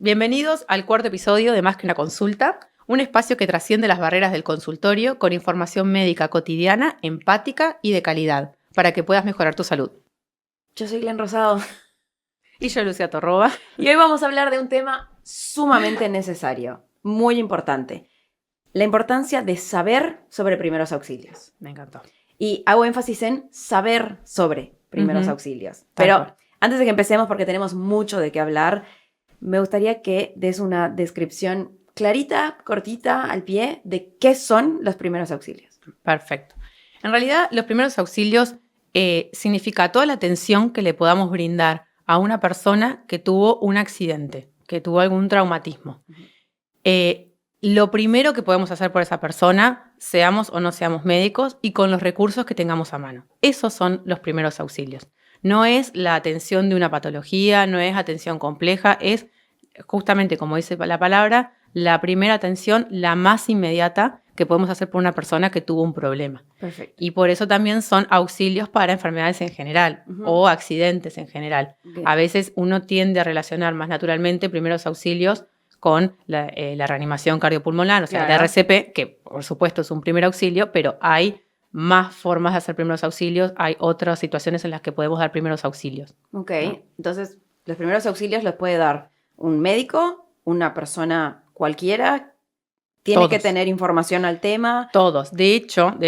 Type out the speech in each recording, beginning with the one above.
Bienvenidos al cuarto episodio de Más que una consulta, un espacio que trasciende las barreras del consultorio con información médica cotidiana, empática y de calidad, para que puedas mejorar tu salud. Yo soy Glenn Rosado. Y yo, Lucía Torroba. Y hoy vamos a hablar de un tema sumamente necesario, muy importante. La importancia de saber sobre primeros auxilios. Me encantó. Y hago énfasis en saber sobre primeros auxilios. Pero antes de que empecemos, porque tenemos mucho de qué hablar, me gustaría que des una descripción clarita, cortita, al pie, de qué son los primeros auxilios. Perfecto. En realidad, los primeros auxilios significa toda la atención que le podamos brindar a una persona que tuvo un accidente, que tuvo algún traumatismo. Lo primero que podemos hacer por esa persona, seamos o no seamos médicos, y con los recursos que tengamos a mano. Esos son los primeros auxilios. No es la atención de una patología, no es atención compleja, es justamente, como dice la palabra, la primera atención, la más inmediata que podemos hacer por una persona que tuvo un problema. Perfecto. Y por eso también son auxilios para enfermedades en general o accidentes en general. Bien. A veces uno tiende a relacionar más naturalmente primeros auxilios con la reanimación cardiopulmonar, o sea, Claro. el RCP, que por supuesto es un primer auxilio, pero hay más formas de hacer primeros auxilios, hay otras situaciones en las que podemos dar primeros auxilios. Ok, ¿No? Entonces los primeros auxilios los puede dar un médico, una persona cualquiera. Tiene Todos. que tener información al tema. Todos. De hecho,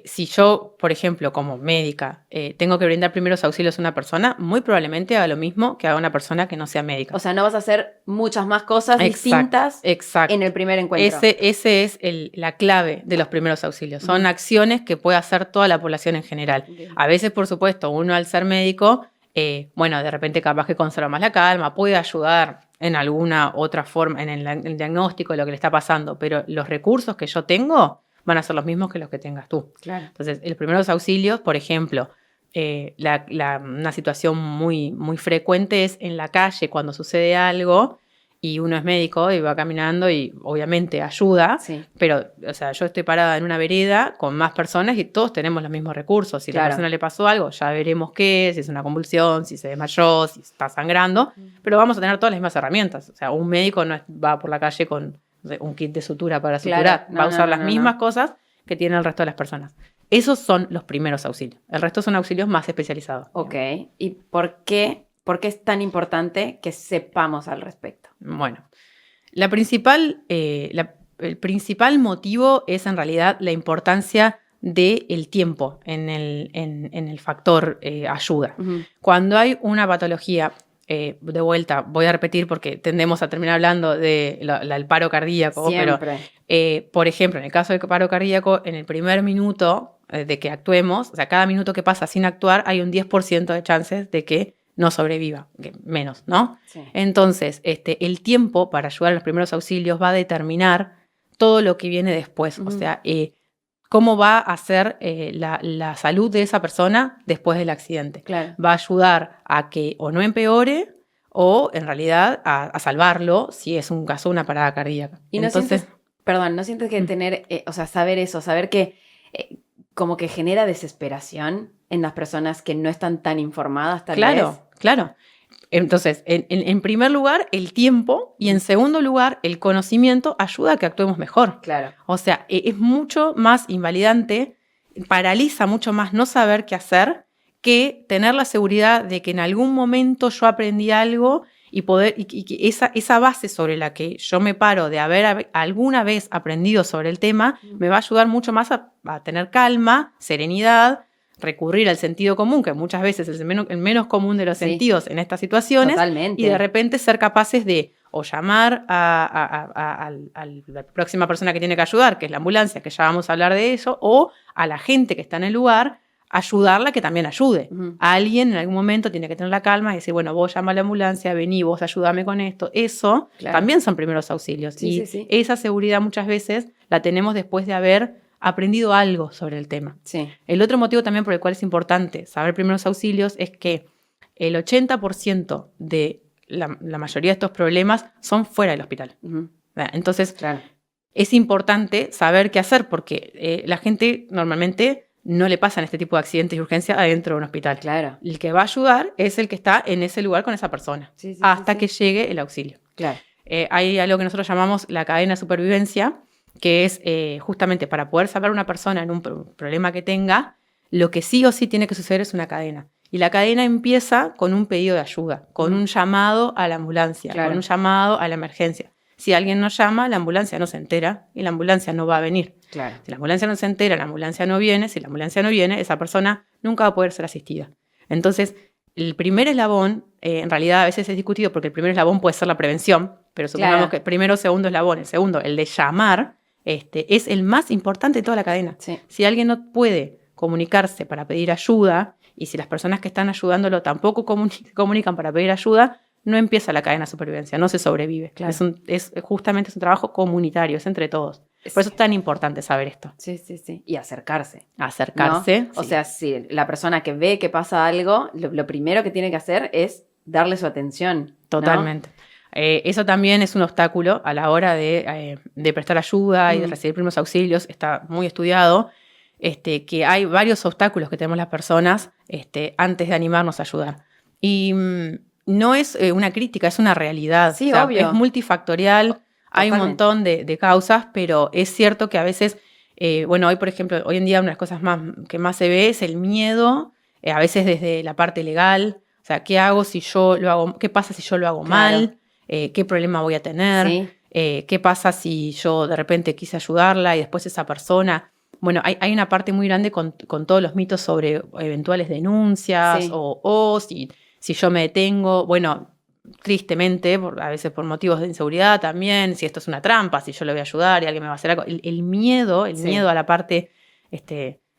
si yo, por ejemplo, como médica, tengo que brindar primeros auxilios a una persona, muy probablemente haga lo mismo que haga una persona que no sea médica. O sea, no vas a hacer muchas más cosas distintas Exacto. en el primer encuentro. Ese es la clave de los primeros auxilios. Son acciones que puede hacer toda la población en general. Bien. A veces, por supuesto, uno al ser médico, de repente capaz que conserva más la calma, puede ayudar en alguna otra forma, en el diagnóstico de lo que le está pasando, pero los recursos que yo tengo van a ser los mismos que los que tengas tú. Claro. Entonces, los primeros auxilios, por ejemplo, una situación muy, muy frecuente es en la calle cuando sucede algo y uno es médico y va caminando y obviamente ayuda, Sí. pero o sea, yo estoy parada en una vereda con más personas y todos tenemos los mismos recursos. Si a Claro. la persona le pasó algo, ya veremos qué, si es una convulsión, si se desmayó, si está sangrando, pero vamos a tener todas las mismas herramientas. O sea, un médico no va por la calle con un kit de sutura para suturar, Claro. va a usar las No. mismas cosas que tiene el resto de las personas. Esos son los primeros auxilios. El resto son auxilios más especializados. Ok. ¿Y por qué es tan importante que sepamos al respecto? Bueno, el principal motivo es en realidad la importancia del tiempo en el factor ayuda. Cuando hay una patología, de vuelta, voy a repetir porque tendemos a terminar hablando del paro cardíaco, Siempre. pero por ejemplo, en el caso del paro cardíaco, en el primer minuto de que actuemos, o sea, cada minuto que pasa sin actuar, hay un 10% de chances de que no sobreviva, menos, ¿no? Sí. Entonces, el tiempo para ayudar a los primeros auxilios va a determinar todo lo que viene después, o sea, cómo va a ser la salud de esa persona después del accidente. Claro. Va a ayudar a que o no empeore o en realidad a salvarlo si es un caso, una parada cardíaca. Y no Entonces, sientes que tener, saber eso, saber que como que genera desesperación en las personas que no están tan informadas, tal vez. Claro. Entonces, en primer lugar, el tiempo y en segundo lugar, el conocimiento ayuda a que actuemos mejor. Claro. O sea, es mucho más invalidante, paraliza mucho más no saber qué hacer que tener la seguridad de que en algún momento yo aprendí algo y que esa base sobre la que yo me paro de haber alguna vez aprendido sobre el tema me va a ayudar mucho más a tener calma, serenidad, recurrir al sentido común, que muchas veces es el menos común de los sentidos en estas situaciones. Totalmente. Y de repente ser capaces de o llamar a la próxima persona que tiene que ayudar, que es la ambulancia, que ya vamos a hablar de eso, o a la gente que está en el lugar, ayudarla que también ayude. Alguien en algún momento tiene que tener la calma y decir, bueno, vos llama a la ambulancia, vení, vos ayúdame con esto. Eso también son primeros auxilios. Sí. Esa seguridad muchas veces la tenemos después de haber aprendido algo sobre el tema. Sí. El otro motivo también por el cual es importante saber primeros auxilios es que el 80% de la mayoría de estos problemas son fuera del hospital. Entonces, Claro. es importante saber qué hacer porque la gente normalmente no le pasan este tipo de accidentes y urgencias adentro de un hospital. Claro. El que va a ayudar es el que está en ese lugar con esa persona, hasta que llegue el auxilio. Claro. Hay algo que nosotros llamamos la cadena de supervivencia, que es justamente para poder salvar a una persona en un problema que tenga, lo que sí o sí tiene que suceder es una cadena. Y la cadena empieza con un pedido de ayuda, con un llamado a la ambulancia, con un llamado a la emergencia. Si alguien no llama, la ambulancia no se entera y la ambulancia no va a venir. Claro. Si la ambulancia no se entera, la ambulancia no viene. Si la ambulancia no viene, esa persona nunca va a poder ser asistida. Entonces, el primer eslabón, en realidad a veces es discutido porque el primer eslabón puede ser la prevención, pero supongamos que el primero o segundo eslabón, el segundo, el de llamar, es el más importante de toda la cadena. Sí. Si alguien no puede comunicarse para pedir ayuda y si las personas que están ayudándolo tampoco comunican para pedir ayuda, no empieza la cadena de supervivencia, no se sobrevive. Claro. Justamente es un trabajo comunitario, es entre todos. Por eso es tan importante saber esto. Sí. Y acercarse. Acercarse. ¿No? O sea, si la persona que ve que pasa algo, lo primero que tiene que hacer es darle su atención. Totalmente. ¿No? Eso también es un obstáculo a la hora de prestar ayuda y de recibir primeros auxilios. Está muy estudiado que hay varios obstáculos que tenemos las personas antes de animarnos a ayudar. Y no es una crítica, es una realidad. Sí, obvio. Es multifactorial, hay un montón de causas, pero es cierto que a veces, hoy por ejemplo, hoy en día una de las cosas que más se ve es el miedo, a veces desde la parte legal. O sea, ¿qué hago si yo lo hago? ¿Qué pasa si yo lo hago mal? ¿Qué problema voy a tener? Sí. ¿Qué pasa si yo de repente quise ayudarla y después esa persona? Bueno, hay una parte muy grande con todos los mitos sobre eventuales denuncias o si yo me detengo, bueno, tristemente, a veces por motivos de inseguridad también, si esto es una trampa, si yo le voy a ayudar y alguien me va a hacer algo. El miedo a la parte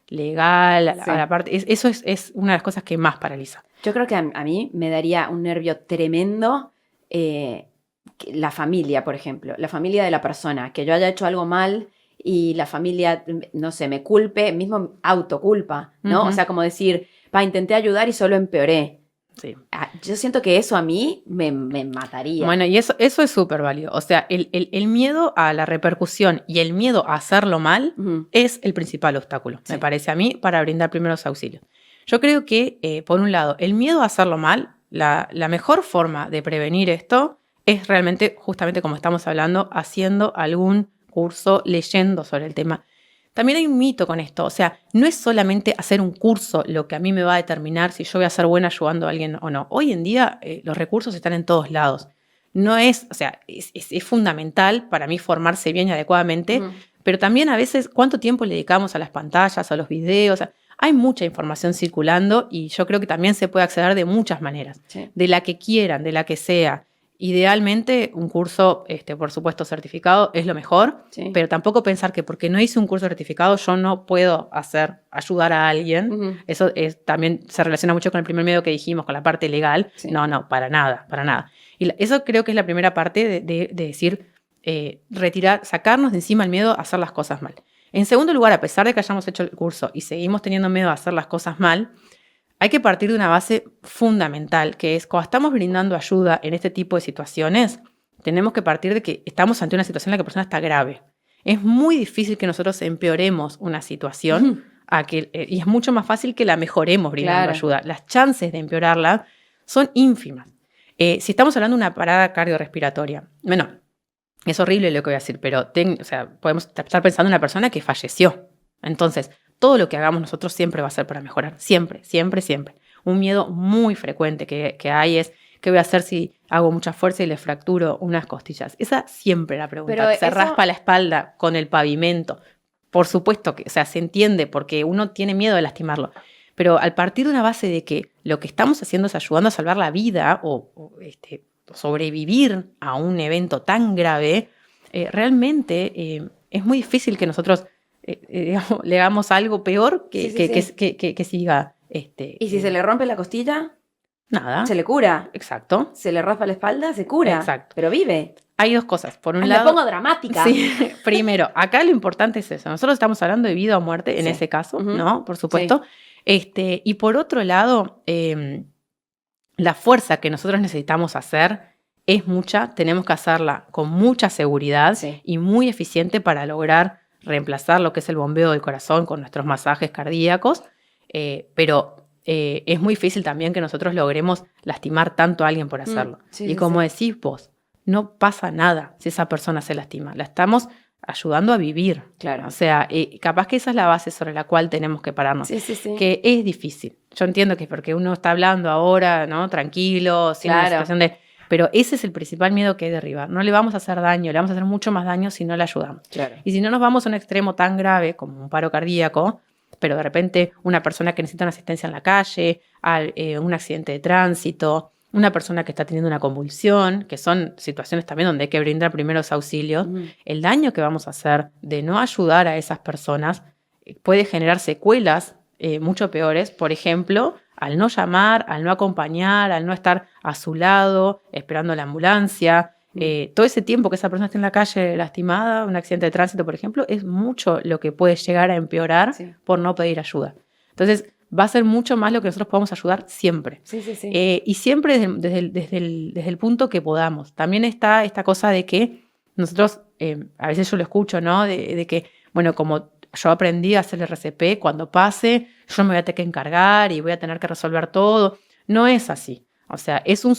legal, a la parte... Eso es una de las cosas que más paraliza. Yo creo que a mí me daría un nervio tremendo la familia, por ejemplo, la familia de la persona, que yo haya hecho algo mal y la familia, no sé, me culpe, mismo autoculpa, ¿no? O sea, como decir, intenté ayudar y solo empeoré. Sí. Yo siento que eso a mí me mataría. Bueno, y eso es súper válido. O sea, el miedo a la repercusión y el miedo a hacerlo mal es el principal obstáculo, me parece a mí, para brindar primeros auxilios. Yo creo que, por un lado, el miedo a hacerlo mal, la mejor forma de prevenir esto es realmente, justamente como estamos hablando, haciendo algún curso, leyendo sobre el tema. También hay un mito con esto, o sea, no es solamente hacer un curso lo que a mí me va a determinar si yo voy a ser buena ayudando a alguien o no. Hoy en día los recursos están en todos lados. No es, o sea, es fundamental para mí formarse bien y adecuadamente, pero también a veces cuánto tiempo le dedicamos a las pantallas, a los videos. Hay mucha información circulando y yo creo que también se puede acceder de muchas maneras, de la que quieran, de la que sea. Idealmente, un curso, por supuesto, certificado es lo mejor, pero tampoco pensar que porque no hice un curso certificado yo no puedo ayudar a alguien. Eso también se relaciona mucho con el primer miedo que dijimos, con la parte legal. No, para nada. Y eso creo que es la primera parte de decir, sacarnos de encima el miedo a hacer las cosas mal. En segundo lugar, a pesar de que hayamos hecho el curso y seguimos teniendo miedo a hacer las cosas mal, hay que partir de una base fundamental, que es cuando estamos brindando ayuda en este tipo de situaciones, tenemos que partir de que estamos ante una situación en la que la persona está grave. Es muy difícil que nosotros empeoremos una situación y es mucho más fácil que la mejoremos brindando ayuda. Las chances de empeorarla son ínfimas. Si estamos hablando de una parada cardiorrespiratoria, bueno, es horrible lo que voy a decir, pero podemos estar pensando en una persona que falleció. Entonces, todo lo que hagamos nosotros siempre va a ser para mejorar. Siempre. Un miedo muy frecuente que hay es, ¿qué voy a hacer si hago mucha fuerza y le fracturo unas costillas? Esa siempre es la pregunta. Pero ¿se raspa la espalda con el pavimento? Por supuesto que, se entiende porque uno tiene miedo de lastimarlo. Pero al partir de una base de que lo que estamos haciendo es ayudando a salvar la vida o sobrevivir a un evento tan grave, realmente es muy difícil que nosotros le hagamos algo peor que siga. ¿Y si se le rompe la costilla? Nada. Se le cura. Exacto. Se le raspa la espalda, se cura. Exacto. Pero vive. Hay dos cosas. Por un lado. Me pongo dramática. Sí. Primero, acá lo importante es eso. Nosotros estamos hablando de vida o muerte en ese caso, ¿no? Por supuesto. Y por otro lado, la fuerza que nosotros necesitamos hacer es mucha. Tenemos que hacerla con mucha seguridad y muy eficiente para lograr reemplazar lo que es el bombeo del corazón con nuestros masajes cardíacos, pero es muy difícil también que nosotros logremos lastimar tanto a alguien por hacerlo. Y como decís vos, no pasa nada si esa persona se lastima. La estamos ayudando a vivir. Claro. O sea, capaz que esa es la base sobre la cual tenemos que pararnos. Que es difícil. Yo entiendo que es porque uno está hablando ahora, ¿no? Tranquilo, sin una situación de... Pero ese es el principal miedo que hay de derribar. No le vamos a hacer daño, le vamos a hacer mucho más daño si no le ayudamos. Claro. Y si no nos vamos a un extremo tan grave como un paro cardíaco, pero de repente una persona que necesita una asistencia en la calle, un accidente de tránsito, una persona que está teniendo una convulsión, que son situaciones también donde hay que brindar primeros auxilios, el daño que vamos a hacer de no ayudar a esas personas puede generar secuelas mucho peores, por ejemplo, al no llamar, al no acompañar, al no estar a su lado, esperando la ambulancia. Todo ese tiempo que esa persona está en la calle lastimada, un accidente de tránsito, por ejemplo, es mucho lo que puede llegar a empeorar por no pedir ayuda. Entonces, va a ser mucho más lo que nosotros podamos ayudar siempre. Y siempre desde el punto que podamos. También está esta cosa de que nosotros, a veces yo lo escucho, ¿no? De que, bueno, como yo aprendí a hacer el RCP, cuando pase, yo me voy a tener que encargar y voy a tener que resolver todo. No es así. O sea, es un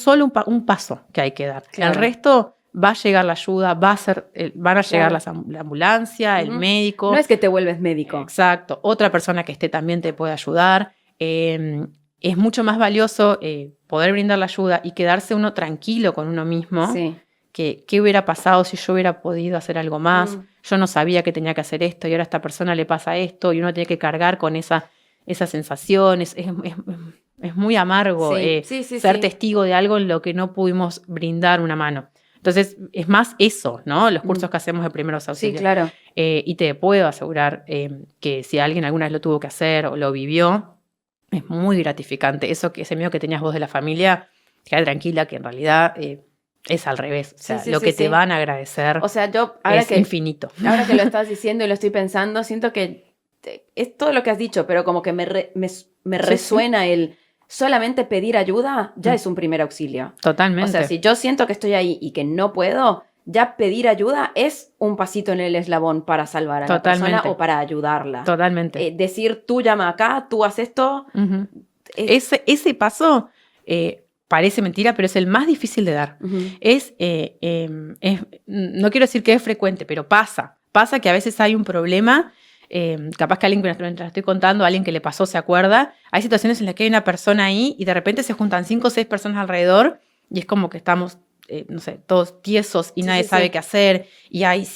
paso que hay que dar. Claro. El resto va a llegar la ayuda, van a llegar la ambulancia, el médico. No es que te vuelves médico. Exacto. Otra persona que esté también te puede ayudar. Es mucho más valioso poder brindar la ayuda y quedarse uno tranquilo con uno mismo. ¿Qué hubiera pasado si yo hubiera podido hacer algo más? Yo no sabía que tenía que hacer esto y ahora a esta persona le pasa esto y uno tiene que cargar con esa sensación. Es muy amargo ser testigo de algo en lo que no pudimos brindar una mano. Entonces, es más eso, ¿no? Los cursos que hacemos de primeros auxilios. Sí, claro. Y te puedo asegurar que si alguien alguna vez lo tuvo que hacer o lo vivió, es muy gratificante. Ese miedo que tenías vos de la familia, queda tranquila que en realidad es al revés. O sea, lo que te van a agradecer es infinito. Ahora que lo estás diciendo y lo estoy pensando, siento que es todo lo que has dicho, pero como que me resuena el... Solamente pedir ayuda ya es un primer auxilio. Totalmente. O sea, si yo siento que estoy ahí y que no puedo, ya pedir ayuda es un pasito en el eslabón para salvar a la persona o para ayudarla. Totalmente. Decir, tú llama acá, tú haz esto. Ese paso parece mentira, pero es el más difícil de dar. No quiero decir que es frecuente, pero pasa. Pasa que a veces hay un problema. Capaz que alguien que mientras estoy contando, alguien que le pasó se acuerda. Hay situaciones en las que hay una persona ahí y de repente se juntan 5 o 6 personas alrededor y es como que estamos, no sé, todos tiesos y nadie sabe qué hacer. Y hay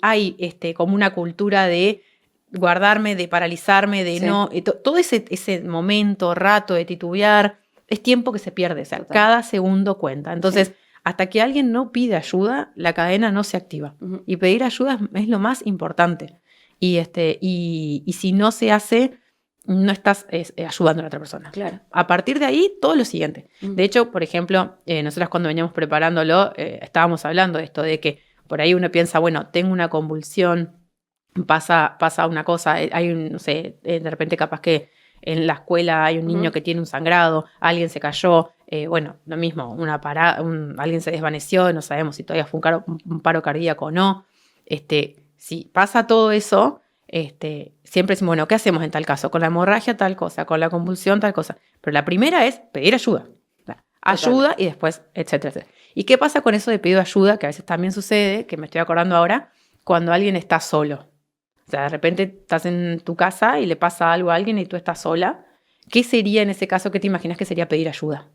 hay como una cultura de guardarme, de paralizarme, de no... todo ese momento, rato de titubear, es tiempo que se pierde. O sea, cada segundo cuenta. Entonces, hasta que alguien no pide ayuda, la cadena no se activa. Y pedir ayuda es lo más importante. Y si no se hace, no estás ayudando a la otra persona. Claro. A partir de ahí, todo lo siguiente. De hecho, por ejemplo, nosotras cuando veníamos preparándolo, estábamos hablando de esto, de que por ahí uno piensa, bueno, tengo una convulsión, pasa una cosa, no sé, de repente capaz que en la escuela hay un niño que tiene un sangrado, alguien se cayó, bueno, lo mismo, alguien se desvaneció, no sabemos si todavía fue un paro cardíaco o no. Si pasa todo eso, siempre decimos, bueno, ¿qué hacemos en tal caso? Con la hemorragia tal cosa, con la convulsión tal cosa. Pero la primera es pedir ayuda. Ayuda y después, etcétera, etcétera. ¿Y qué pasa con eso de pedir ayuda? Que a veces también sucede, que me estoy acordando ahora, cuando alguien está solo. O sea, de repente estás en tu casa y le pasa algo a alguien y tú estás sola. ¿Qué sería en ese caso? ¿Qué te imaginas que sería pedir ayuda?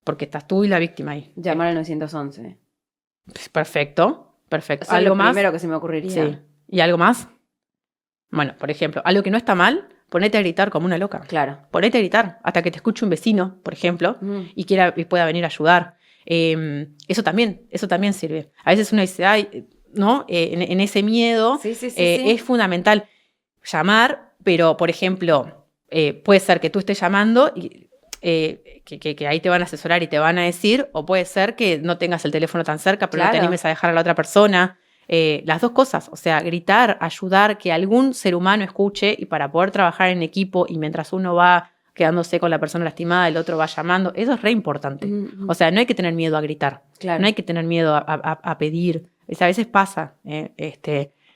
Porque estás tú y la víctima ahí. Llamar al 911. Perfecto. Perfecto. Eso es ¿Algo lo primero que se me ocurriría. Sí. ¿Y algo más? Bueno, por ejemplo, algo que no está mal, ponete a gritar como una loca. Claro. Ponete a gritar hasta que te escuche un vecino, por ejemplo, y pueda venir a ayudar. Eso también sirve. A veces uno dice, ay, ¿no? En ese miedo es fundamental llamar, pero, por ejemplo, puede ser que tú estés llamando y que ahí te van a asesorar y te van a decir, o puede ser que no tengas el teléfono tan cerca, pero no te animes a dejar a la otra persona. Las dos cosas, o sea, gritar, ayudar, que algún ser humano escuche, y para poder trabajar en equipo y mientras uno va quedándose con la persona lastimada, el otro va llamando, eso es re importante. O sea, no hay que tener miedo a gritar, no hay que tener miedo a pedir. A veces pasa,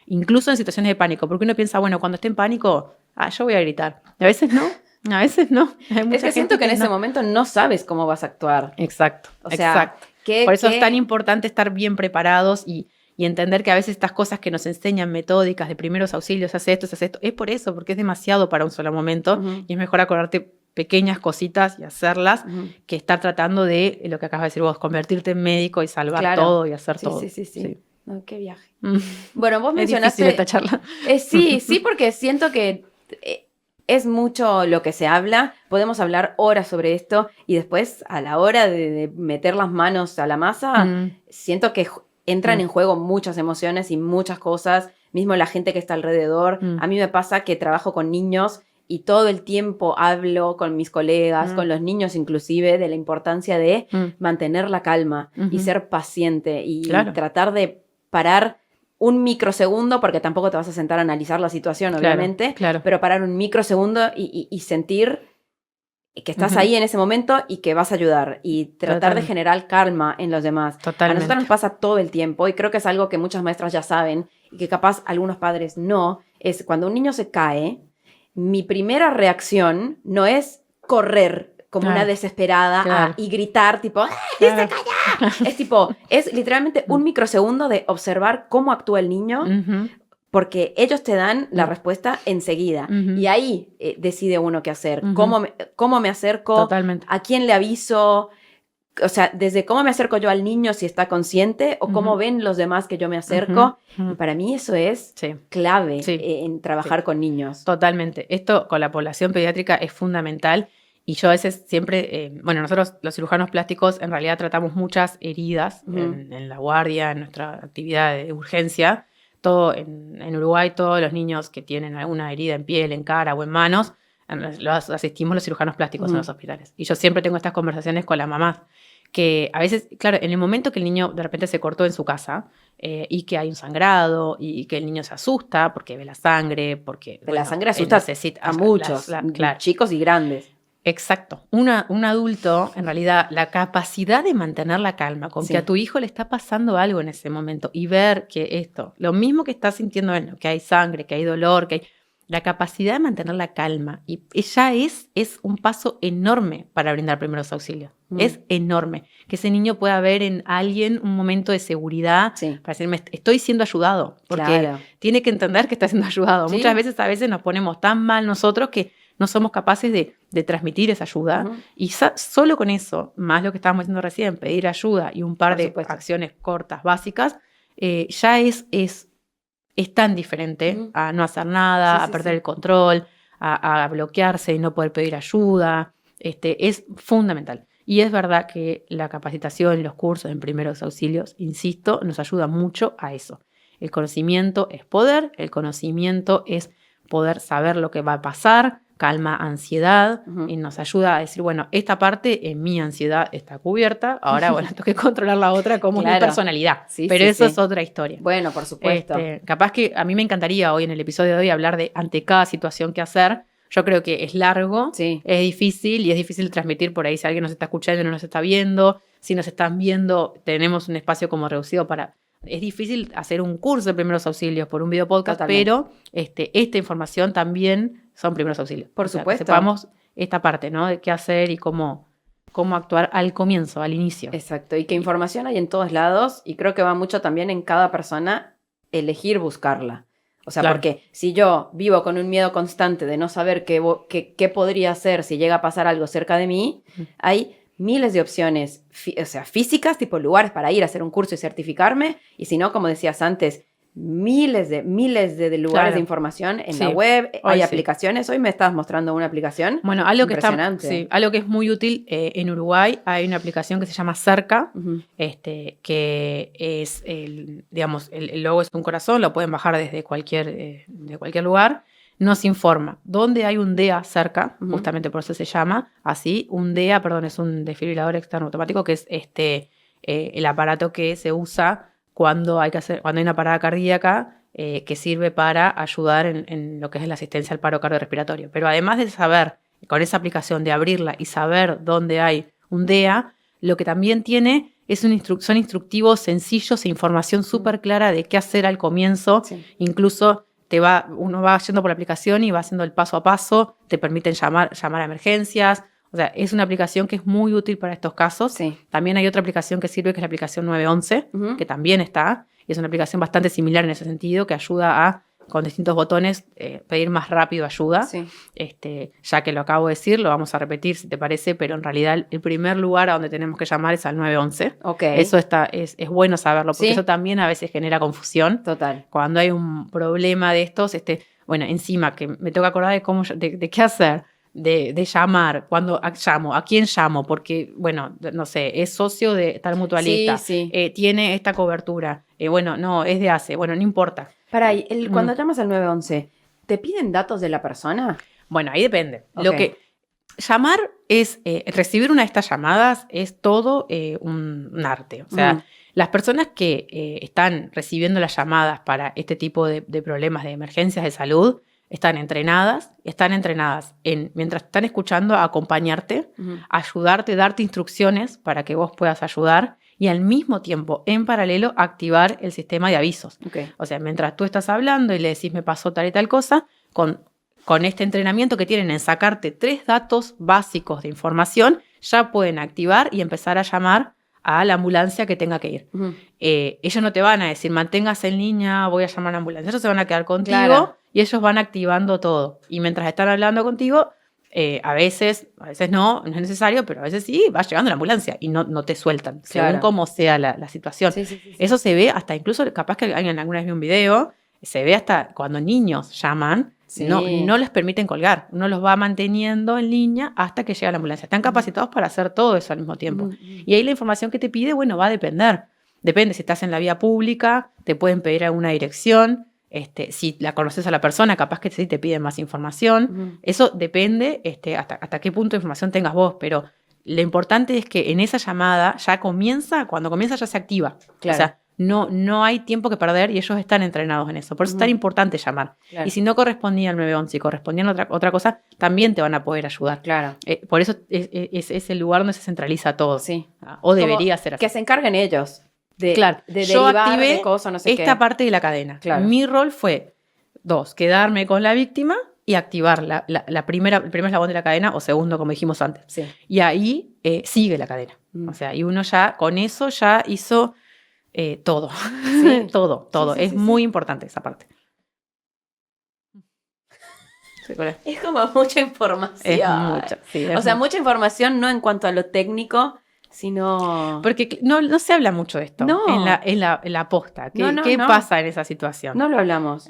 incluso en situaciones de pánico, porque uno piensa, bueno, cuando esté en pánico, yo voy a gritar. Y a veces no. Hay mucha Es que siento que en ese momento no sabes cómo vas a actuar. Exacto, O sea, exacto. Por eso es tan importante estar bien preparados y entender que a veces estas cosas que nos enseñan metódicas de primeros auxilios, hace esto, es por eso, porque es demasiado para un solo momento y es mejor acordarte pequeñas cositas y hacerlas que estar tratando de, lo que acabas de decir vos, convertirte en médico y salvar todo y hacer todo. Sí. No, qué viaje. Bueno, vos mencionaste... Es difícil esta charla. Sí, porque siento que es mucho lo que se habla. Podemos hablar horas sobre esto y después a la hora de meter las manos a la masa, siento que entran en juego muchas emociones y muchas cosas, mismo la gente que está alrededor. A mí me pasa que trabajo con niños y todo el tiempo hablo con mis colegas, con los niños inclusive, de la importancia de mantener la calma y ser paciente y tratar de parar un microsegundo, porque tampoco te vas a sentar a analizar la situación, obviamente, pero parar un microsegundo y sentir que estás ahí en ese momento y que vas a ayudar y tratar de generar calma en los demás. A nosotros nos pasa todo el tiempo y creo que es algo que muchas maestras ya saben y que capaz algunos padres no, es cuando un niño se cae, mi primera reacción no es correr como una desesperada y gritar tipo ¡se calla! Es literalmente un microsegundo de observar cómo actúa el niño porque ellos te dan la respuesta enseguida. Y ahí decide uno qué hacer. ¿Cómo me acerco? ¿A quién le aviso? O sea, desde cómo me acerco yo al niño si está consciente o cómo ven los demás que yo me acerco. Y para mí eso es clave en trabajar con niños. Totalmente. Esto con la población pediátrica es fundamental. Y yo a veces siempre, nosotros los cirujanos plásticos en realidad tratamos muchas heridas en la guardia, en nuestra actividad de urgencia. En Uruguay todos los niños que tienen alguna herida en piel, en cara o en manos, los asistimos los cirujanos plásticos en los hospitales. Y yo siempre tengo estas conversaciones con las mamás, que a veces, claro, en el momento que el niño de repente se cortó en su casa y que hay un sangrado y que el niño se asusta porque ve la sangre, porque... La sangre asusta a muchos, chicos y grandes. Exacto. Un adulto, en realidad, la capacidad de mantener la calma con que a tu hijo le está pasando algo en ese momento y ver que lo mismo que está sintiendo él, que hay sangre, que hay dolor, que hay... La capacidad de mantener la calma y ya es un paso enorme para brindar primeros auxilios. Es enorme. Que ese niño pueda ver en alguien un momento de seguridad para decirme, estoy siendo ayudado. Porque tiene que entender que está siendo ayudado. Muchas veces, nos ponemos tan mal nosotros que no somos capaces de transmitir esa ayuda. Y solo con eso, más lo que estábamos diciendo recién, pedir ayuda y un par de acciones cortas, básicas, ya es tan diferente a no hacer nada, a perder el control, a bloquearse y no poder pedir ayuda. Es fundamental. Y es verdad que la capacitación y los cursos en primeros auxilios, insisto, nos ayuda mucho a eso. El conocimiento es poder, el conocimiento es poder saber lo que va a pasar, calma ansiedad y nos ayuda a decir, bueno, esta parte en mi ansiedad está cubierta, ahora, tengo que controlar la otra como mi personalidad. Pero eso es otra historia. Bueno, por supuesto. Capaz que a mí me encantaría hoy en el episodio de hoy hablar de ante cada situación que hacer. Yo creo que es largo, es difícil y es difícil transmitir por ahí si alguien nos está escuchando y no nos está viendo. Si nos están viendo, tenemos un espacio como reducido para... Es difícil hacer un curso de primeros auxilios por un video podcast, pero esta información también son primeros auxilios. Por supuesto. Que sepamos esta parte, ¿no? De qué hacer y cómo actuar al comienzo, al inicio. Exacto, y que información hay en todos lados y creo que va mucho también en cada persona elegir buscarla. O sea, porque si yo vivo con un miedo constante de no saber qué podría hacer si llega a pasar algo cerca de mí, hay miles de opciones, físicas, tipo lugares para ir a hacer un curso y certificarme, y si no, como decías antes, miles de lugares de información en la web, hay aplicaciones. Hoy me estabas mostrando una aplicación impresionante. Algo que es muy útil en Uruguay, hay una aplicación que se llama Cerca, que es, el logo es un corazón, lo pueden bajar desde cualquier lugar. Nos informa dónde hay un DEA cerca, justamente por eso se llama así. Un DEA, es un desfibrilador externo automático, que es el aparato que se usa cuando hay una parada cardíaca, que sirve para ayudar en lo que es la asistencia al paro cardiorrespiratorio. Pero además de saber, con esa aplicación, de abrirla y saber dónde hay un DEA, lo que también tiene son instructivos sencillos e información súper clara de qué hacer al comienzo. Sí. Incluso uno va yendo por la aplicación y va haciendo el paso a paso, te permiten llamar a emergencias. O sea, es una aplicación que es muy útil para estos casos. Sí. También hay otra aplicación que sirve, que es la aplicación 911, que también está. Y es una aplicación bastante similar en ese sentido, que ayuda a, con distintos botones, pedir más rápido ayuda. Sí. Ya que lo acabo de decir, lo vamos a repetir si te parece, pero en realidad el primer lugar a donde tenemos que llamar es al 911. Okay. Eso es bueno saberlo, porque Sí. eso también a veces genera confusión. Total. Cuando hay un problema de estos, bueno, encima que me tengo que acordar de qué hacer, de llamar, cuando llamo, a quién llamo, porque, bueno, no sé, es socio de tal mutualista, Sí. tiene esta cobertura, bueno, no, es de ACE, bueno, no importa. Cuando llamas al 911, ¿te piden datos de la persona? Bueno, ahí depende. Okay. Llamar es, recibir una de estas llamadas es todo un arte. O sea, las personas que están recibiendo las llamadas para este tipo de problemas de emergencias de salud están entrenadas mientras están escuchando, a acompañarte, ayudarte, darte instrucciones para que vos puedas ayudar y al mismo tiempo, en paralelo, activar el sistema de avisos. Okay. O sea, mientras tú estás hablando y le decís me pasó tal y tal cosa, con este entrenamiento que tienen en sacarte 3 datos básicos de información, ya pueden activar y empezar a llamar a la ambulancia que tenga que ir. Ellos no te van a decir, manténgase en línea, voy a llamar a la ambulancia. Ellos se van a quedar contigo, claro, y ellos van activando todo. Y mientras están hablando contigo, a veces no es necesario, pero a veces sí, va llegando la ambulancia y no te sueltan, claro, según cómo sea la situación. Sí. Eso se ve hasta, incluso capaz que alguien alguna vez vio un video, se ve hasta cuando niños llaman, sí, no les permiten colgar, uno los va manteniendo en línea hasta que llega la ambulancia. Están capacitados para hacer todo eso al mismo tiempo. Y ahí la información que te pide, bueno, va a depender. Depende, si estás en la vía pública, te pueden pedir alguna dirección, si la conoces a la persona, capaz que sí te piden más información. Eso depende hasta qué punto de información tengas vos, pero lo importante es que en esa llamada cuando comienza ya se activa. Claro. O sea, no hay tiempo que perder y ellos están entrenados en eso. Por eso es tan importante llamar. Claro. Y si no correspondía al 911 y correspondía a otra cosa, también te van a poder ayudar. Claro. Por eso es el lugar donde se centraliza todo. Sí. O debería ser así. Que se encarguen ellos de yo derivar activé de cosas, no sé esta parte de la cadena. Claro. Mi rol fue 2, quedarme con la víctima y activar el primer eslabón de la cadena, o segundo, como dijimos antes. Sí. Y ahí sigue la cadena. O sea, y uno ya con eso ya hizo todo. Sí. todo. Sí, es muy importante esa parte. Es como mucha información. Mucha información no en cuanto a lo técnico, sino... Porque no se habla mucho de esto en la posta. ¿Qué pasa en esa situación? No lo hablamos.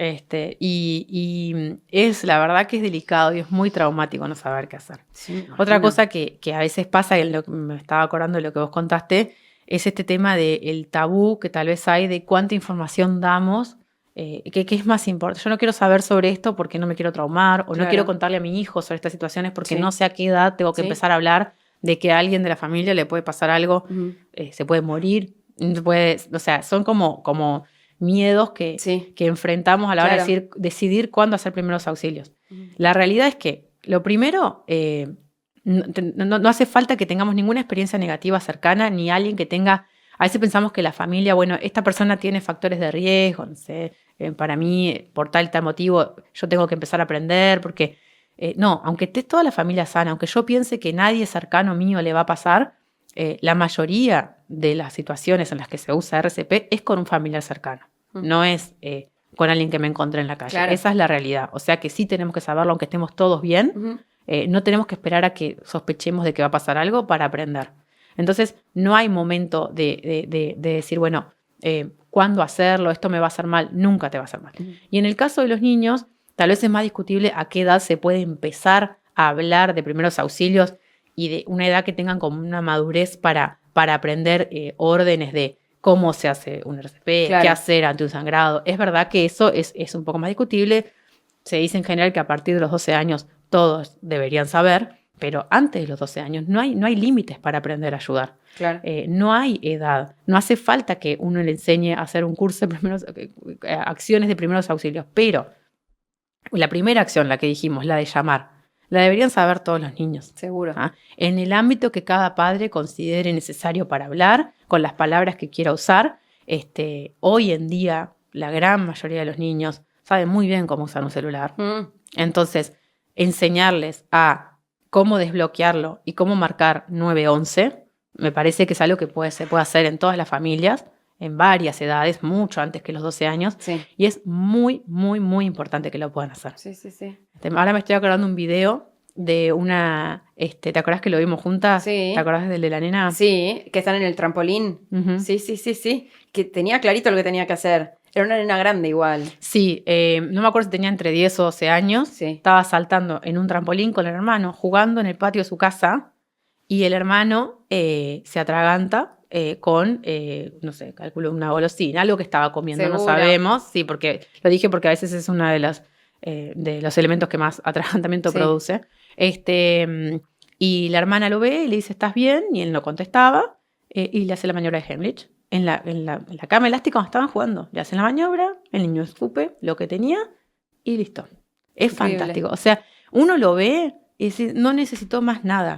Y es la verdad que es delicado y es muy traumático no saber qué hacer. Sí, otra cosa que a veces pasa, y me estaba acordando de lo que vos contaste, es este tema del tabú que tal vez hay de cuánta información damos, que es más importante. Yo no quiero saber sobre esto porque no me quiero traumar, o no quiero contarle a mi hijo sobre estas situaciones porque no sé a qué edad tengo que empezar a hablar de que a alguien de la familia le puede pasar algo, se puede morir, o sea, son como miedos que enfrentamos a la hora de decidir cuándo hacer primeros auxilios. La realidad es que lo primero... No hace falta que tengamos ninguna experiencia negativa cercana, ni alguien que tenga... A veces pensamos que la familia, bueno, esta persona tiene factores de riesgo, no sé, para mí, por tal motivo, yo tengo que empezar a aprender, porque... no, aunque esté toda la familia sana, aunque yo piense que nadie cercano mío le va a pasar, la mayoría de las situaciones en las que se usa RCP es con un familiar cercano, no es con alguien que me encontré en la calle. Claro. Esa es la realidad, o sea que sí tenemos que saberlo, aunque estemos todos bien, no tenemos que esperar a que sospechemos de que va a pasar algo para aprender. Entonces, no hay momento de decir, bueno, ¿cuándo hacerlo? Esto me va a hacer mal. Nunca te va a hacer mal. Y en el caso de los niños, tal vez es más discutible a qué edad se puede empezar a hablar de primeros auxilios y de una edad que tengan como una madurez para aprender órdenes de cómo se hace un RCP, qué hacer ante un sangrado. Es verdad que eso es un poco más discutible. Se dice en general que a partir de los 12 años todos deberían saber, pero antes de los 12 años no hay límites para aprender a ayudar. Claro. No hay edad. No hace falta que uno le enseñe a hacer un curso de acciones de primeros auxilios, pero la primera acción, la que dijimos, la de llamar, la deberían saber todos los niños. Seguro. En el ámbito que cada padre considere necesario para hablar, con las palabras que quiera usar. Hoy en día, la gran mayoría de los niños saben muy bien cómo usar un celular. Entonces, enseñarles a cómo desbloquearlo y cómo marcar 911, me parece que es algo que se puede hacer en todas las familias, en varias edades, mucho antes que los 12 años. Sí. Y es muy, muy, muy importante que lo puedan hacer. Sí. Ahora me estoy acordando un video de una... ¿te acordás que lo vimos juntas? Sí. ¿Te acordás del de la nena? Sí, que están en el trampolín. Uh-huh. Sí. Que tenía clarito lo que tenía que hacer. Era una nena grande igual. Sí, no me acuerdo si tenía entre 10 o 12 años. Sí. Estaba saltando en un trampolín con el hermano, jugando en el patio de su casa, y el hermano se atraganta con, no sé, calculo una golosina, algo que estaba comiendo, ¿Segura? No sabemos. Sí, porque lo dije porque a veces es uno de los elementos que más atragantamiento produce. Y la hermana lo ve y le dice, ¿estás bien? Y él no contestaba, y le hace la maniobra de Heimlich. En la cama elástica cuando estaban jugando. Le hacen la maniobra, el niño escupe lo que tenía y listo. Es increíble. Fantástico. O sea, uno lo ve y dice, no necesitó más nada.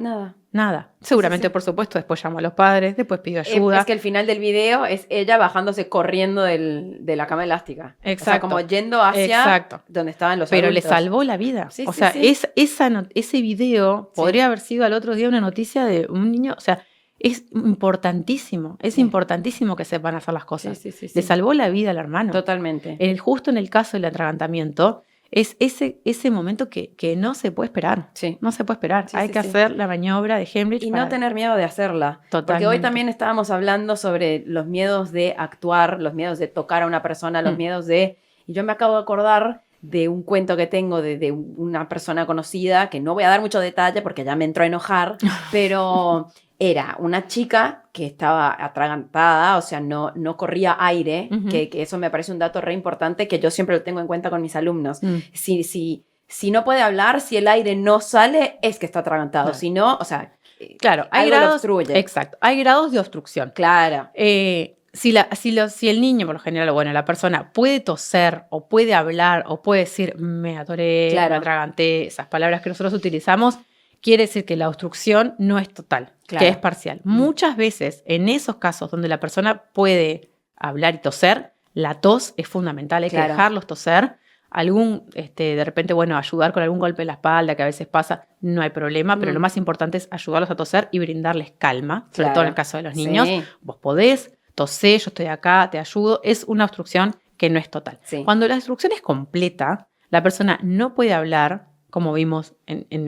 Nada. Seguramente, sí. Por supuesto, después llamó a los padres, después pidió ayuda. Es que el final del video es ella bajándose corriendo de la cama elástica. Exacto. O sea, como yendo hacia donde estaban los adultos. Pero le salvó la vida. O sea, ese video podría haber sido al otro día una noticia de un niño. O sea, es importantísimo. Es importantísimo que sepan hacer las cosas. Sí. Le salvó la vida al hermano. Totalmente. Justo en el caso del atragantamiento, es ese momento que no se puede esperar. Sí. No se puede esperar. Hay que hacer la maniobra de Heimlich. Y no tener miedo de hacerla. Totalmente. Porque hoy también estábamos hablando sobre los miedos de actuar, los miedos de tocar a una persona, los miedos de... Y yo me acabo de acordar de un cuento que tengo de una persona conocida, que no voy a dar mucho detalle porque ya me entró a enojar, pero... Era una chica que estaba atragantada, o sea, no corría aire, que eso me parece un dato re importante que yo siempre lo tengo en cuenta con mis alumnos. Si no puede hablar, si el aire no sale, es que está atragantado. Claro. Si no, o sea, claro, hay grados, lo obstruye. Exacto, hay grados de obstrucción. Claro. Si el niño, por lo general, bueno, la persona puede toser o puede hablar o puede decir, me atoré, me atraganté, esas palabras que nosotros utilizamos, quiere decir que la obstrucción no es total, que es parcial. Muchas veces, en esos casos donde la persona puede hablar y toser, la tos es fundamental, hay que dejarlos toser. De repente, ayudar con algún golpe en la espalda, que a veces pasa, no hay problema, pero lo más importante es ayudarlos a toser y brindarles calma, sobre todo en el caso de los niños. Sí. Vos podés, tosé, yo estoy acá, te ayudo. Es una obstrucción que no es total. Sí. Cuando la obstrucción es completa, la persona no puede hablar, como vimos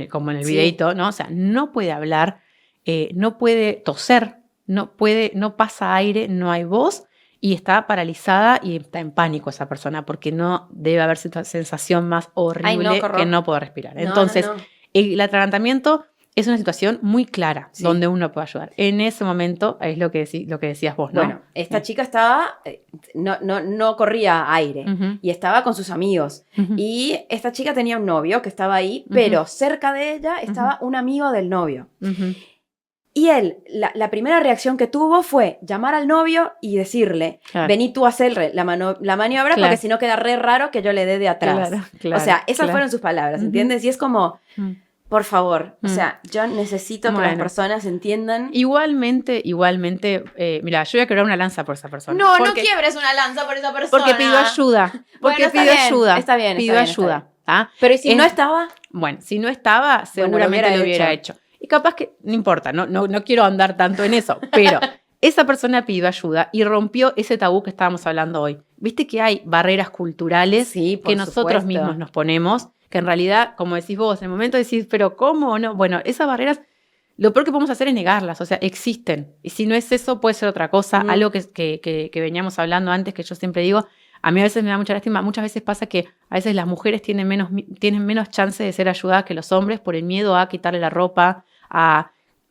como en el videito, ¿no? O sea, no puede hablar, no puede toser, no pasa aire, no hay voz y está paralizada y está en pánico esa persona porque no debe haber sensación más horrible que no poder respirar. Entonces, el atragantamiento es una situación muy clara donde uno puede ayudar. En ese momento es lo que decías vos, ¿no? Bueno, esta chica estaba, no corría aire y estaba con sus amigos. Y esta chica tenía un novio que estaba ahí, pero cerca de ella estaba un amigo del novio. Y él, la primera reacción que tuvo fue llamar al novio y decirle, vení tú a hacer la maniobra porque si no queda re raro que yo le dé de atrás. O sea, esas fueron sus palabras, ¿entiendes? Y es como... Por favor, o sea, yo necesito que las personas entiendan. Igualmente, mira, yo voy a quebrar una lanza por esa persona. No quiebres una lanza por esa persona. Porque pidió ayuda. Está bien. Pidió ayuda. Pero ¿y si no estaba? Bueno, si no estaba, seguramente lo hubiera hecho. Y capaz que, no importa, no quiero andar tanto en eso, pero esa persona pidió ayuda y rompió ese tabú que estábamos hablando hoy. Viste que hay barreras culturales que nosotros mismos nos ponemos, que en realidad, como decís vos, en el momento decís, pero ¿cómo no? Bueno, esas barreras, lo peor que podemos hacer es negarlas, o sea, existen. Y si no es eso, puede ser otra cosa, algo que veníamos hablando antes, que yo siempre digo, a mí a veces me da mucha lástima, muchas veces pasa que a veces las mujeres tienen menos chance de ser ayudadas que los hombres por el miedo a quitarle la ropa,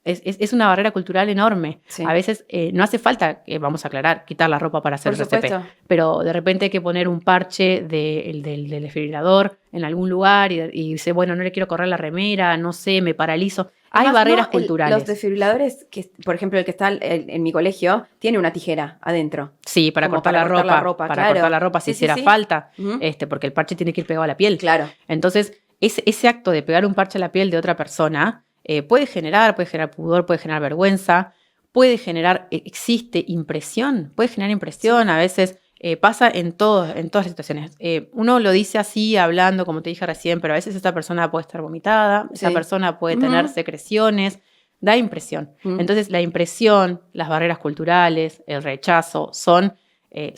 es una barrera cultural enorme. Sí. A veces no hace falta, vamos a aclarar, quitar la ropa para hacer RCP. Pero de repente hay que poner un parche del desfibrilador en algún lugar y dice, bueno, no le quiero correr la remera, no sé, me paralizo. Hay barreras culturales. Los desfibriladores, por ejemplo, el que está en mi colegio, tiene una tijera adentro. Sí, para cortar la ropa. Para cortar la ropa si hiciera falta, porque el parche tiene que ir pegado a la piel. Claro. Entonces, ese acto de pegar un parche a la piel de otra persona puede generar pudor, puede generar vergüenza, puede generar, existe impresión, puede generar impresión, a veces pasa en todas las situaciones. Uno lo dice así, hablando, como te dije recién, pero a veces esa persona puede estar vomitada, esa persona puede tener secreciones, da impresión. Entonces, la impresión, las barreras culturales, el rechazo, son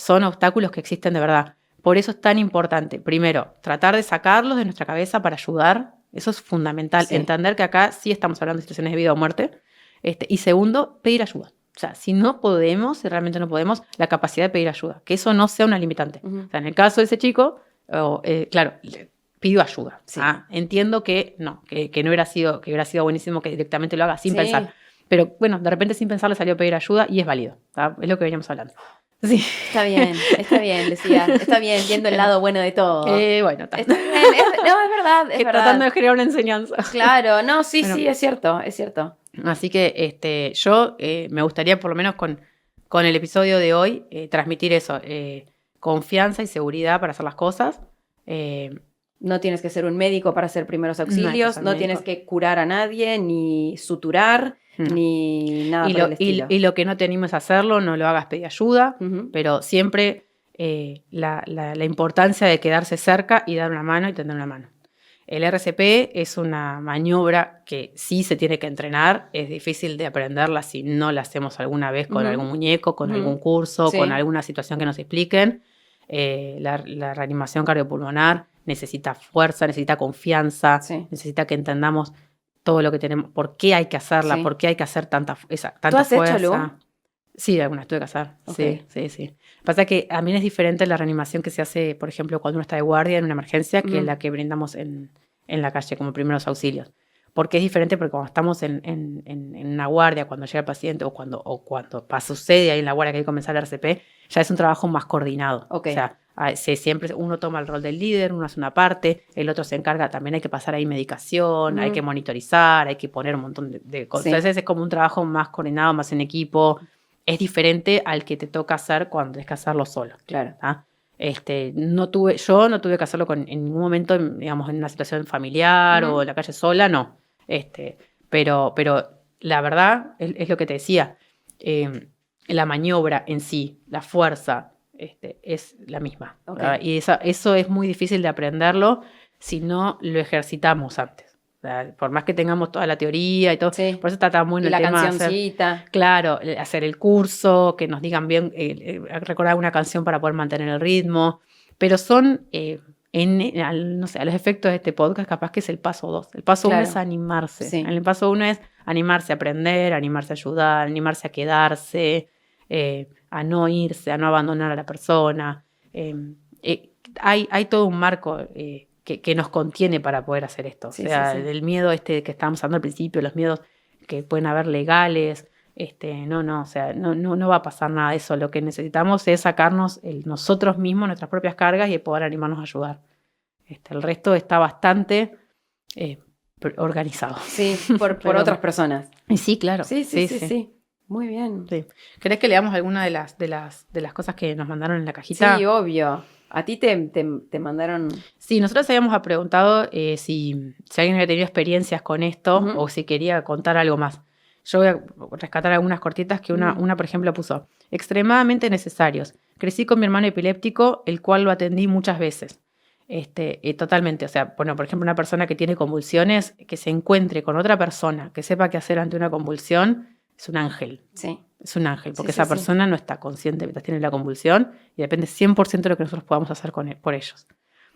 obstáculos que existen de verdad. Por eso es tan importante, primero, tratar de sacarlos de nuestra cabeza para ayudar. Eso es fundamental, entender que acá sí estamos hablando de situaciones de vida o muerte. Y segundo, pedir ayuda. O sea, si realmente no podemos, la capacidad de pedir ayuda, que eso no sea una limitante. O sea, en el caso de ese chico, claro, pidió ayuda. Entiendo que no hubiera sido buenísimo que directamente lo haga sin pensar. Pero bueno, de repente sin pensar le salió a pedir ayuda y es válido. Es lo que veníamos hablando. Sí. Está bien, decía. Está bien, viendo el lado bueno de todo. Bueno, está bien. Es verdad, es verdad. Tratando de generar una enseñanza. Claro, no, sí, es cierto. Así que yo me gustaría, por lo menos con el episodio de hoy, transmitir eso, confianza y seguridad para hacer las cosas. No tienes que ser un médico para hacer primeros auxilios, no tienes que curar a nadie, ni suturar, ni nada por el estilo. Y lo que no te animes a hacerlo, no lo hagas, pedir ayuda, pero siempre la importancia de quedarse cerca y dar una mano y tender una mano. El RCP es una maniobra que sí se tiene que entrenar, es difícil de aprenderla si no la hacemos alguna vez con algún muñeco, con algún curso, con alguna situación que nos expliquen. La reanimación cardiopulmonar necesita fuerza, necesita confianza, necesita que entendamos todo lo que tenemos, por qué hay que hacerla, por qué hay que hacer tanta fuerza. ¿Tú has hecho, Lu? Sí, algunas tuve que hacer. Okay. Sí. Pasa que a mí es diferente la reanimación que se hace, por ejemplo, cuando uno está de guardia en una emergencia, que la que brindamos en la calle como primeros auxilios. Porque es diferente porque cuando estamos en una guardia, cuando llega el paciente o cuando sucede ahí en la guardia que hay que comenzar el RCP, ya es un trabajo más coordinado. Okay. O sea, siempre uno toma el rol del líder, uno hace una parte, el otro se encarga, también hay que pasar ahí medicación, hay que monitorizar, hay que poner un montón de cosas. Entonces es como un trabajo más coordinado, más en equipo. Es diferente al que te toca hacer cuando tienes que hacerlo solo. Claro. No tuve que hacerlo en ningún momento, digamos, en una situación familiar o en la calle sola, no. Pero la verdad es lo que te decía. La maniobra en sí, la fuerza, es la misma. Okay. Y eso es muy difícil de aprenderlo si no lo ejercitamos antes. O sea, por más que tengamos toda la teoría y todo, por eso está tan bueno el tema cancioncita. Hacer el curso, que nos digan bien, recordar una canción para poder mantener el ritmo, pero son, a los efectos de este podcast, capaz que es el paso 2. El paso 1 es animarse. Sí. El paso 1 es animarse a aprender, animarse a ayudar, animarse a quedarse, a no irse, a no abandonar a la persona. Hay todo un marco que nos contiene para poder hacer esto. Sí, o sea, sí. del miedo que estábamos hablando al principio, los miedos que pueden haber legales, o sea, no va a pasar nada de eso. Lo que necesitamos es sacarnos nosotros mismos nuestras propias cargas y poder animarnos a ayudar. El resto está bastante organizado. Sí, por otras personas. Y sí, claro. Sí. Muy bien. Sí. ¿Querés que leamos alguna de las cosas que nos mandaron en la cajita? Sí, obvio. ¿A ti te mandaron? Sí, nosotros habíamos preguntado si alguien había tenido experiencias con esto o si quería contar algo más. Yo voy a rescatar algunas cortitas que una, por ejemplo, puso. Extremadamente necesarios. Crecí con mi hermano epiléptico, el cual lo atendí muchas veces. Totalmente. O sea, bueno, por ejemplo, una persona que tiene convulsiones, que se encuentre con otra persona que sepa qué hacer ante una convulsión, es un ángel. Sí. Es un ángel, porque esa persona no está consciente mientras tiene la convulsión y depende 100% de lo que nosotros podamos hacer por ellos.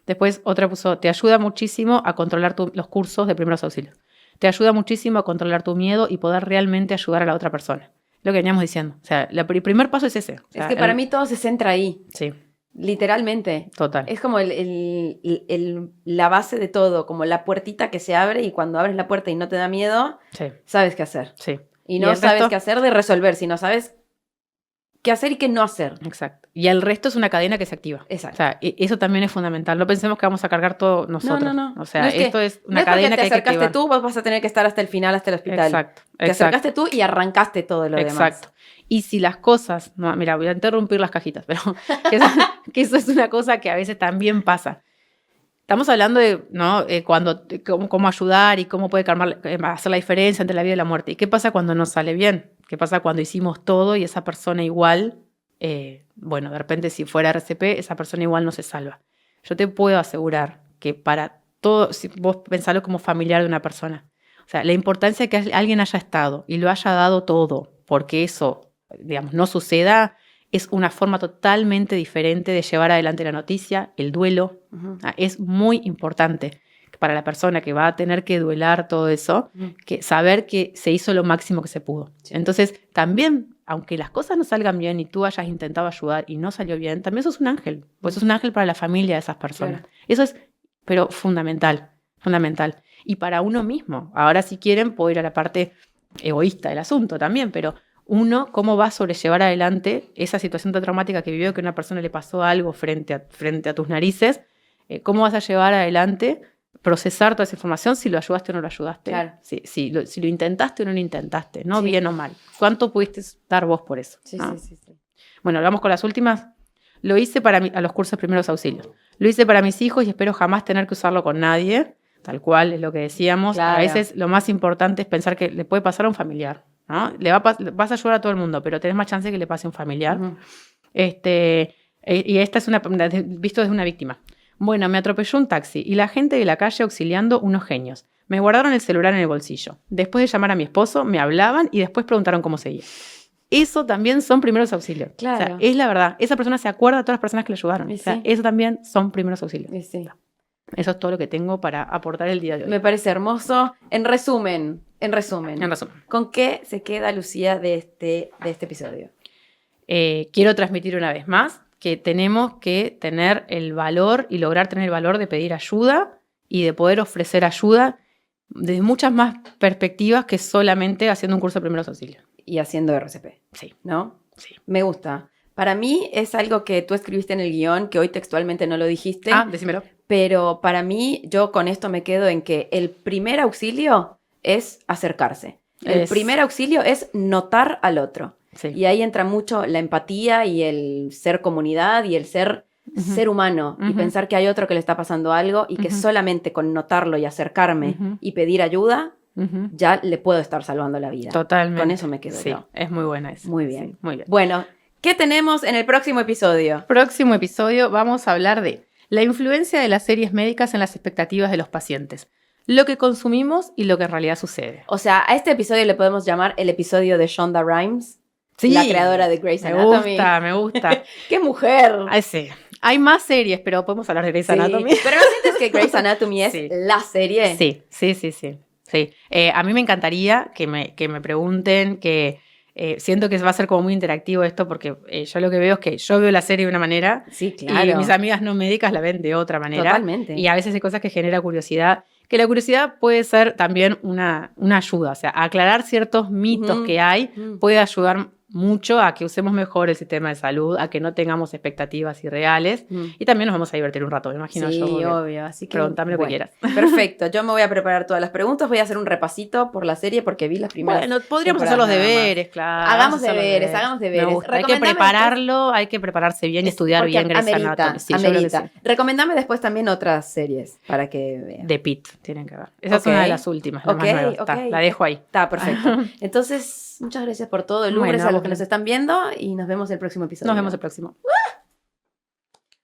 Después otra puso, te ayuda muchísimo a controlar los cursos de primeros auxilios. Te ayuda muchísimo a controlar tu miedo y poder realmente ayudar a la otra persona. Lo que veníamos diciendo. O sea, el primer paso es ese. O sea, es que para mí todo se centra ahí. Sí. Literalmente. Total. Es como la base de todo, como la puertita que se abre y cuando abres la puerta y no te da miedo, sabes qué hacer. Sí. Y no sabes qué hacer de resolver, sino sabes qué hacer y qué no hacer. Exacto. Y el resto es una cadena que se activa. Exacto. O sea, eso también es fundamental. No pensemos que vamos a cargar todo nosotros. No. O sea, esto es una cadena que hay que activar. Te acercaste tú, vos vas a tener que estar hasta el final, hasta el hospital. Exacto. Te acercaste tú y arrancaste todo lo demás. Exacto. Y si las cosas... No, mira, voy a interrumpir las cajitas, pero que eso es una cosa que a veces también pasa. Estamos hablando de, ¿no? Cómo ayudar y cómo puede hacer la diferencia entre la vida y la muerte. ¿Y qué pasa cuando no sale bien? ¿Qué pasa cuando hicimos todo y esa persona igual, bueno, de repente si fuera RCP, esa persona igual no se salva? Yo te puedo asegurar que para todo, si vos pensalo como familiar de una persona, o sea, la importancia de que alguien haya estado y lo haya dado todo, porque eso, digamos, no suceda, es una forma totalmente diferente de llevar adelante la noticia, el duelo. Es muy importante para la persona que va a tener que duelar todo eso, que saber que se hizo lo máximo que se pudo. Sí. Entonces, también, aunque las cosas no salgan bien y tú hayas intentado ayudar y no salió bien, también sos un ángel, pues sos un ángel para la familia de esas personas. Claro. Eso es, pero fundamental. Y para uno mismo. Ahora, si quieren, puedo ir a la parte egoísta del asunto también, pero uno, ¿cómo va a sobrellevar adelante esa situación tan traumática que vivió, que a una persona le pasó algo frente a tus narices? ¿Cómo vas a llevar adelante, procesar toda esa información, si lo ayudaste o no lo ayudaste? Claro. Si lo intentaste o no lo intentaste, ¿no? Sí. Bien o mal. ¿Cuánto pudiste dar vos por eso? Sí, ¿no? Sí. Bueno, vamos con las últimas. Lo hice para a los cursos de primeros auxilios. Lo hice para mis hijos y espero jamás tener que usarlo con nadie. Tal cual es lo que decíamos. Claro. A veces lo más importante es pensar que le puede pasar a un familiar, ¿no? Vas a ayudar a todo el mundo, pero tenés más chance de que le pase a un familiar. Y esta es visto desde una víctima. Bueno, me atropelló un taxi y la gente de la calle auxiliando, unos genios. Me guardaron el celular en el bolsillo. Después de llamar a mi esposo, me hablaban y después preguntaron cómo seguía. Eso también son primeros auxilios. Claro. O sea, es la verdad. Esa persona se acuerda de todas las personas que le ayudaron. Sí. O sea, eso también son primeros auxilios. Sí. Eso es todo lo que tengo para aportar el día de hoy. Me parece hermoso. En resumen, ¿con qué se queda Lucía de este episodio? Quiero transmitir una vez más que tenemos que tener el valor y lograr tener el valor de pedir ayuda y de poder ofrecer ayuda desde muchas más perspectivas que solamente haciendo un curso de primeros auxilios. Y haciendo RCP. Sí. ¿No? Sí. Me gusta. Para mí es algo que tú escribiste en el guión, que hoy textualmente no lo dijiste. Decímelo. Pero para mí, yo con esto me quedo en que el primer auxilio es acercarse. El primer auxilio es notar al otro. Sí. Y ahí entra mucho la empatía y el ser comunidad y el ser humano. Y pensar que hay otro que le está pasando algo y que solamente con notarlo y acercarme y pedir ayuda, ya le puedo estar salvando la vida. Totalmente. Con eso me quedo yo. Es muy buena esa. Muy bien. Sí, muy bien. Bueno, ¿qué tenemos en el próximo episodio? Próximo episodio vamos a hablar de la influencia de las series médicas en las expectativas de los pacientes. Lo que consumimos y lo que en realidad sucede. O sea, a este episodio le podemos llamar el episodio de Shonda Rhimes, la creadora de Grey's Anatomy. Me gusta. ¡Qué mujer! Sí. Hay más series, pero podemos hablar de Grey's Anatomy. ¿Pero no sientes que Grey's Anatomy es la serie? Sí. A mí me encantaría que me pregunten, que siento que va a ser como muy interactivo esto, porque yo lo que veo es que yo veo la serie de una manera, sí, claro, y mis amigas no médicas la ven de otra manera. Totalmente. Y a veces hay cosas que generan curiosidad, que la curiosidad puede ser también una ayuda. O sea, aclarar ciertos mitos que hay puede ayudar mucho a que usemos mejor el sistema de salud, a que no tengamos expectativas irreales, y también nos vamos a divertir un rato, me imagino yo. Sí, obvio. Así que pregúntame lo que quieras. Perfecto, yo me voy a preparar todas las preguntas, voy a hacer un repasito por la serie porque vi las primeras. Bueno, podríamos hacer los deberes, claro. Hagamos deberes. Hay que prepararlo, hay que prepararse bien y estudiar bien Grey's Anatomy. Sí, amerita. Recomendame después también otras series para que vean. The Pitt, tienen que ver. Esa es una de las últimas, la más nueva. La dejo ahí. Está, perfecto. Entonces, muchas gracias por todo, Lu. Gracias a los que nos están viendo y nos vemos el próximo episodio. Nos vemos el próximo.